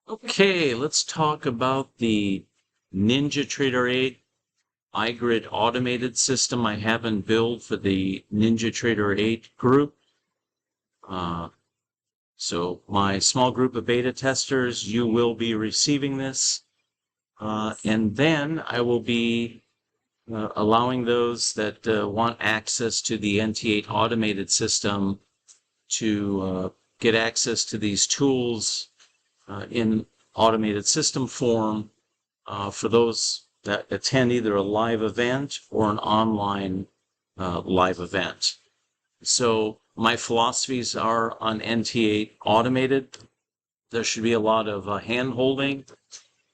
Okay, let's talk about the Ninjatrader 8 iGRID automated system I have in build for the Ninjatrader 8 group. So my small group of beta testers, you will be receiving this. And then I will be allowing those that want access to the NT8 automated system to get access to these tools in automated system form for those that attend either a live event or an online live event. So my philosophies are on NT8 automated. There should be a lot of hand-holding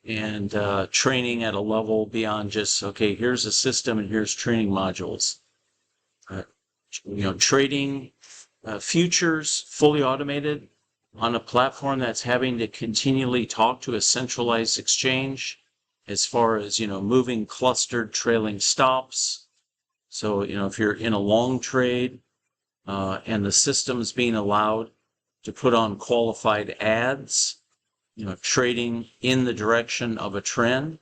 and training at a level beyond just, okay, here's a system and here's training modules. Trading futures fully automated on a platform that's having to continually talk to a centralized exchange as far as, moving clustered trailing stops. So, if you're in a long trade and the system's being allowed to put on qualified ads, trading in the direction of a trend,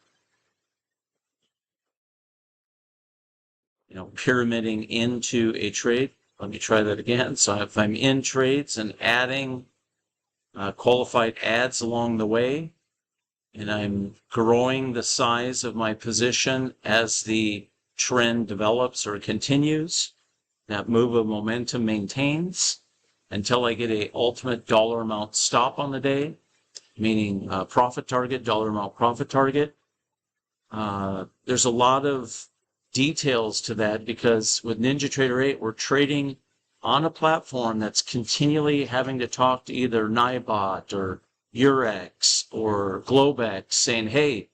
pyramiding into a trade. Let me try that again. So if I'm in trades and adding qualified ads along the way, and I'm growing the size of my position as the trend develops or continues, that move of momentum maintains until I get a ultimate dollar amount stop on the day, meaning profit target, dollar amount profit target. There's a lot of details to that because with NinjaTrader 8, we're trading on a platform that's continually having to talk to either NIBOT or Eurex or Globex saying, hey,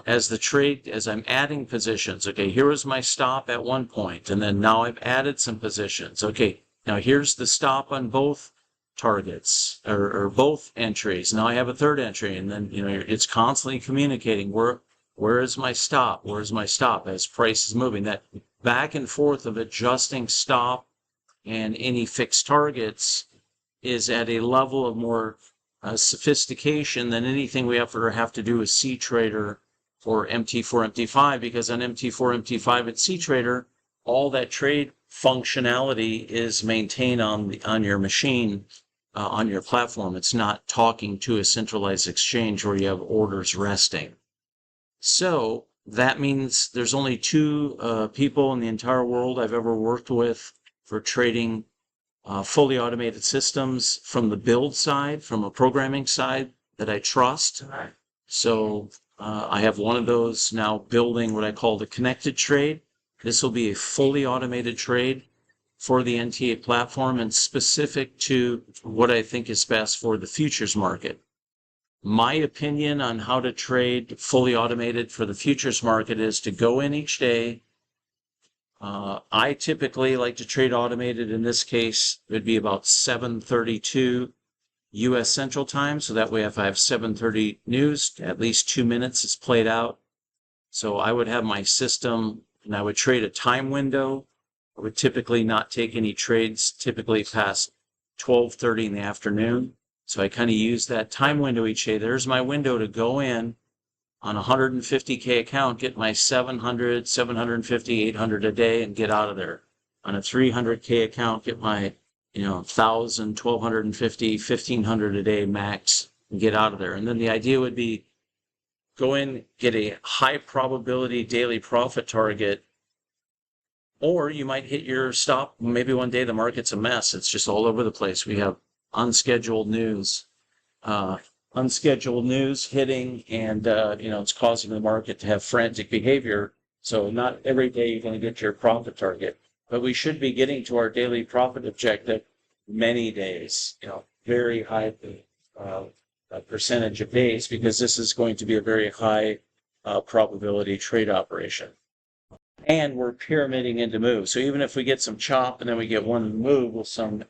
as I'm adding positions, okay, here was my stop at one point, and then now I've added some positions. Okay, now here's the stop on both targets or both entries. Now I have a third entry, and then, it's constantly communicating where is my stop? Where's my stop as price is moving? That back and forth of adjusting stop and any fixed targets is at a level of more sophistication than anything we ever have to do with CTrader or MT4, MT5, because on MT4, MT5 and CTrader, all that trade functionality is maintained on your machine, on your platform. It's not talking to a centralized exchange where you have orders resting. So that means there's only two people in the entire world I've ever worked with for trading fully automated systems from the build side, from a programming side that I trust. So I have one of those now building what I call the connected trade. This will be a fully automated trade for the NT8 platform and specific to what I think is best for the futures market. My opinion on how to trade fully automated for the futures market is to go in each day. I typically like to trade automated. In this case, it would be about 7:32 U.S. Central Time. So that way, if I have 7:30 news, at least 2 minutes is played out. So I would have my system, and I would trade a time window. I would typically not take any trades, typically past 12:30 in the afternoon. So I kind of use that time window each day. There's my window to go in on a 150K account, get my 700, 750, 800 a day and get out of there. On a 300K account, get my 1,000, 1,250, 1,500 a day max and get out of there. And then the idea would be go in, get a high probability daily profit target, or you might hit your stop. Maybe one day the market's a mess. It's just all over the place. We have unscheduled news hitting, and it's causing the market to have frantic behavior. So not every day you're going to get your profit target, but we should be getting to our daily profit objective many days, very high percentage of days, because this is going to be a very high probability trade operation. And we're pyramiding into moves. So even if we get some chop and then we get one move with some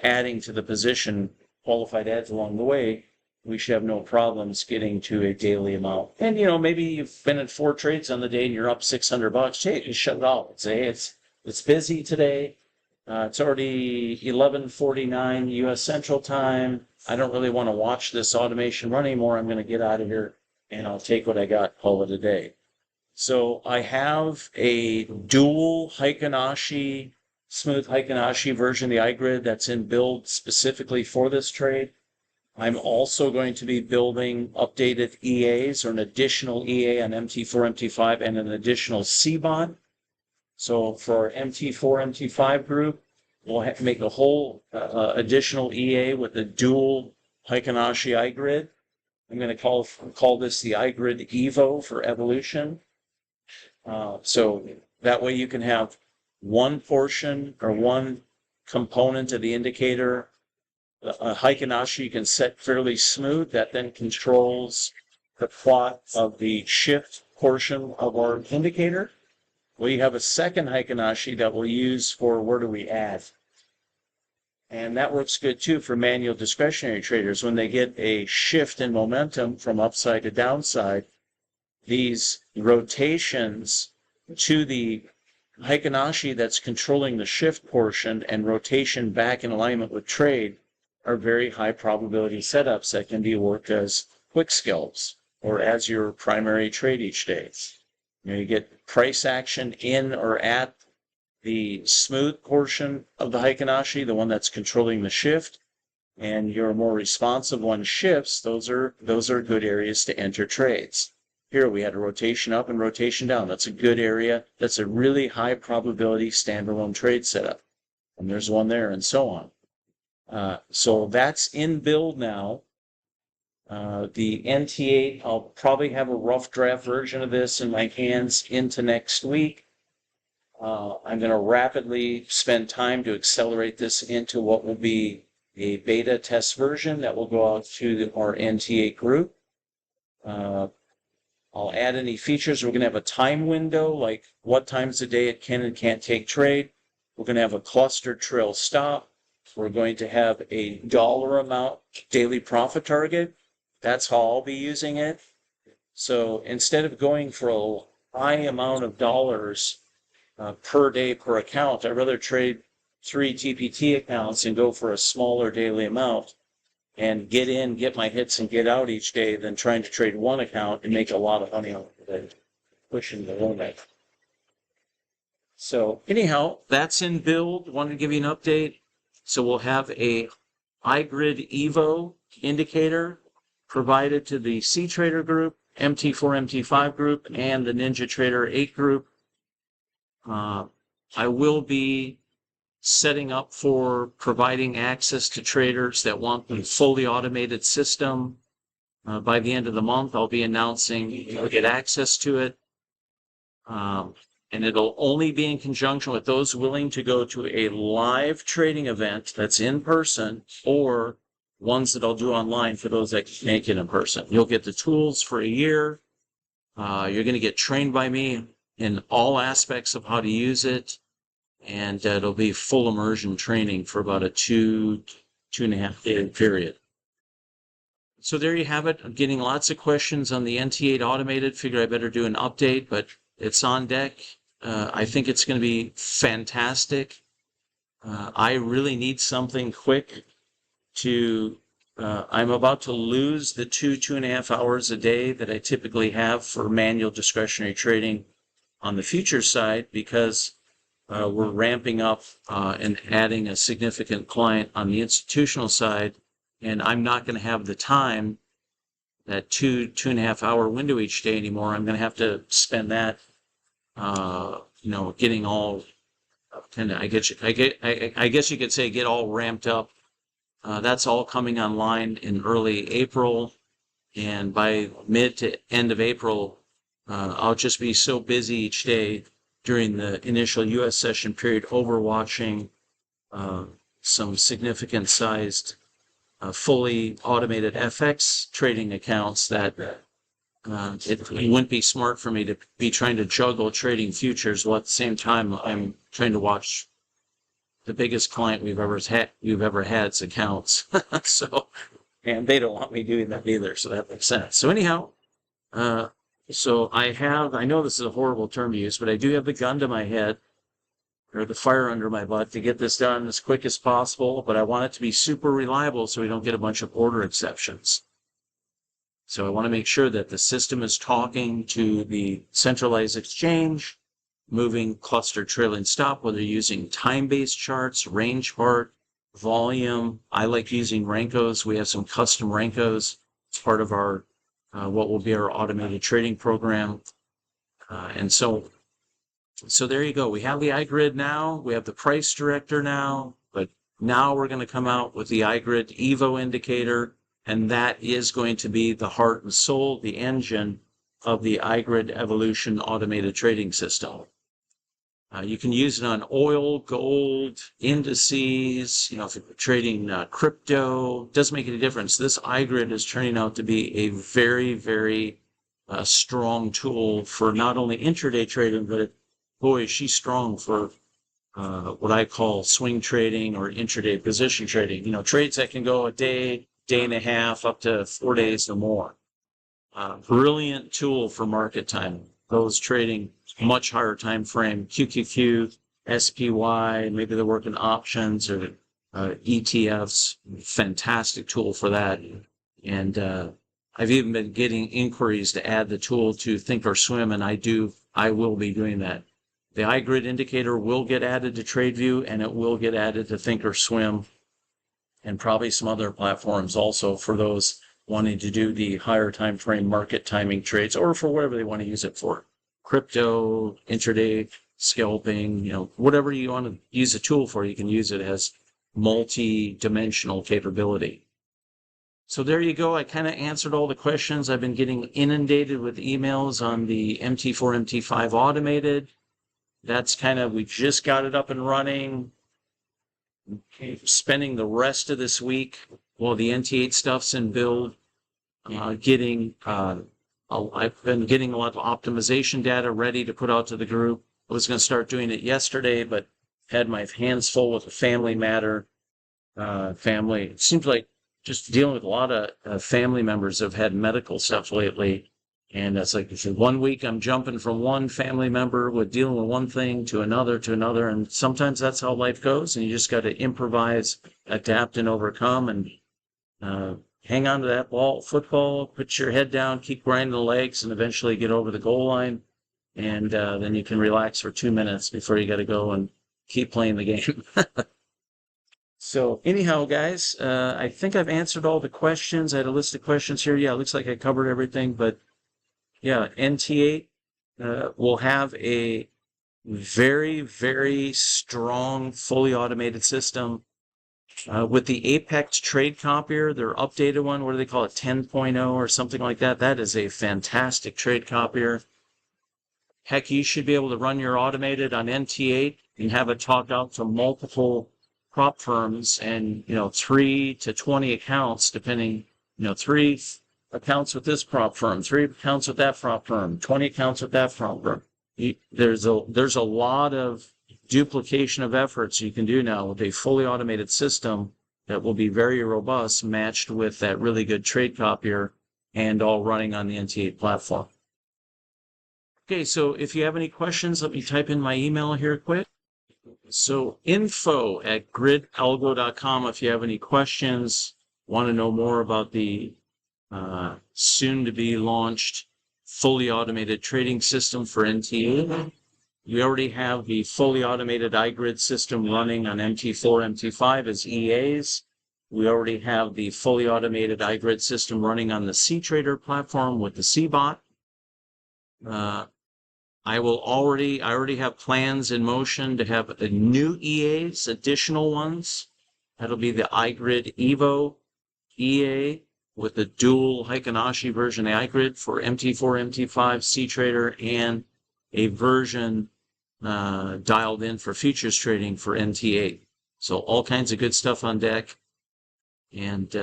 adding to the position, qualified ads along the way, we should have no problems getting to a daily amount. And, maybe you've been in 4 trades on the day and you're up $600. Hey, just shut it off. Say, it's busy today. It's already 11:49 U.S. Central Time. I don't really want to watch this automation run anymore. I'm going to get out of here and I'll take what I got, call it a day. So I have a dual smooth Heikinashi version of the iGRID that's in build specifically for this trade. I'm also going to be building updated EAs or an additional EA on MT4, MT5 and an additional CBOT. So for our MT4, MT5 group, we'll make a whole additional EA with a dual Heikinashi iGRID. I'm going to call this the iGRID EVO for evolution. So that way you can have one portion or one component of the indicator, a Heikinashi you can set fairly smooth that then controls the plot of the shift portion of our indicator. We have a second Heikinashi that we'll use for where do we add. And that works good too for manual discretionary traders. When they get a shift in momentum from upside to downside, these rotations to the Heikinashi that's controlling the shift portion and rotation back in alignment with trade are very high probability setups that can be worked as quick scalps or as your primary trade each day. You get price action in or at the smooth portion of the Heikinashi, the one that's controlling the shift, and your more responsive one shifts. Those are good areas to enter trades. Here we had a rotation up and rotation down. That's a good area. That's a really high probability standalone trade setup. And there's one there and so on. So that's in build now. The NT8, I'll probably have a rough draft version of this in my hands into next week. I'm going to rapidly spend time to accelerate this into what will be a beta test version that will go out to our NT8 group. I'll add any features. We're going to have a time window, like what times a day it can and can't take trade. We're going to have a clustered trail stop. We're going to have a dollar amount daily profit target. That's how I'll be using it. So instead of going for a high amount of dollars per day per account, I'd rather trade 3 TPT accounts and go for a smaller daily amount and get in, get my hits, and get out each day than trying to trade one account and make a lot of money on it, pushing the limit. So anyhow, that's in build. Wanted to give you an update. So we'll have a iGRID EVO indicator provided to the C-Trader group, MT4, MT5 group, and the Ninjatrader 8 group. I will be setting up for providing access to traders that want the fully automated system. By the end of the month, I'll be announcing you'll get access to it. And it'll only be in conjunction with those willing to go to a live trading event that's in person or ones that I'll do online for those that can't get in person. You'll get the tools for a year. You're going to get trained by me in all aspects of how to use it. And it'll be full immersion training for about a 2.5 day period. So there you have it. I'm getting lots of questions on the NT8 automated. Figure I better do an update, but it's on deck. I think it's going to be fantastic. I really need something quick to, I'm about to lose the 2.5 hours a day that I typically have for manual discretionary trading on the futures side because we're ramping up and adding a significant client on the institutional side, and I'm not going to have the time, that 2.5 hour window each day anymore. I'm going to have to spend that, getting all, I guess you could say get all ramped up. That's all coming online in early April, and by mid to end of April, I'll just be so busy each day during the initial U.S. session period, overwatching some significant sized, fully automated FX trading accounts that it wouldn't be smart for me to be trying to juggle trading futures while at the same time I'm trying to watch the biggest client we've ever had's accounts. And they don't want me doing that either, so that makes sense. So anyhow, so I know this is a horrible term to use, but I do have the gun to my head or the fire under my butt to get this done as quick as possible, but I want it to be super reliable so we don't get a bunch of order exceptions. So I want to make sure that the system is talking to the centralized exchange, moving cluster trailing stop, whether you're using time-based charts, range chart, volume. I like using Rankos. We have some custom Rankos. It's part of our what will be our automated trading program. And so there you go. We have the iGRID now. We have the price director now. But now we're going to come out with the iGRID EVO indicator. And that is going to be the heart and soul, the engine of the iGRID Evolution automated trading system. You can use it on oil, gold, indices, if you're trading crypto. Doesn't make any difference. This iGRID is turning out to be a very, very strong tool for not only intraday trading, but boy, she's strong for what I call swing trading or intraday position trading. Trades that can go a day, day and a half, up to 4 days or more. Brilliant tool for market timing. Those trading much higher time frame, QQQ, SPY, maybe they're working options or ETFs. Fantastic tool for that. And I've even been getting inquiries to add the tool to Thinkorswim, and I will be doing that. The iGRID indicator will get added to TradeView, and it will get added to Thinkorswim, and probably some other platforms also for those wanting to do the higher time frame market timing trades, or for whatever they want to use it for. Crypto, intraday, scalping, whatever you want to use a tool for, you can use it as multi-dimensional capability. So there you go. I kind of answered all the questions. I've been getting inundated with emails on the MT4, MT5 automated. That's we just got it up and running. Spending the rest of this week while the NT8 stuff's in build, I've been getting a lot of optimization data ready to put out to the group. I was going to start doing it yesterday, but had my hands full with a family matter. It seems like just dealing with a lot of family members have had medical stuff lately. And it's like 1 week I'm jumping from one family member with dealing with one thing to another. And sometimes that's how life goes. And you just got to improvise, adapt, and overcome, and hang on to that football, put your head down, keep grinding the legs, and eventually get over the goal line. And then you can relax for 2 minutes before you got to go and keep playing the game. So anyhow, guys, I think I've answered all the questions. I had a list of questions here. Yeah, it looks like I covered everything, but yeah, NT8 will have a very, very strong, fully automated system. With the Apex trade copier, their updated one, what do they call it, 10.0 or something like that? That is a fantastic trade copier. Heck, you should be able to run your automated on NT8 and have it talk out to multiple prop firms and, 3 to 20 accounts, depending, 3 accounts with this prop firm, 3 accounts with that prop firm, 20 accounts with that prop firm. There's a lot of duplication of efforts you can do now with a fully automated system that will be very robust, matched with that really good trade copier, and all running on the NT8 platform. Okay, so if you have any questions, let me type in my email here quick. So info@gridalgo.com if you have any questions, want to know more about the soon-to-be launched fully automated trading system for NT8. We already have the fully automated iGRID system running on MT4, MT5 as EAs. We already have the fully automated iGRID system running on the CTrader platform with the CBot. I already have plans in motion to have a new EAs, additional ones. That'll be the iGRID EVO EA with the dual Heikin-Ashi version of iGRID for MT4, MT5, CTrader, and a version dialed in for futures trading for NT8. So all kinds of good stuff on deck. And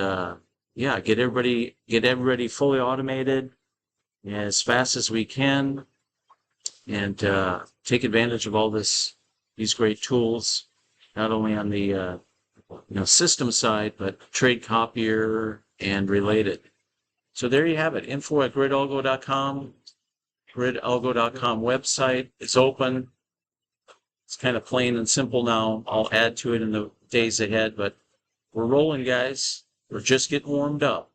yeah, get everybody fully automated as fast as we can, and take advantage of all these great tools, not only on the system side, but trade copier and related. So there you have it. Info@gridalgo.com. Gridalgo.com website is open. It's kind of plain and simple now. I'll add to it in the days ahead, but we're rolling, guys. We're just getting warmed up.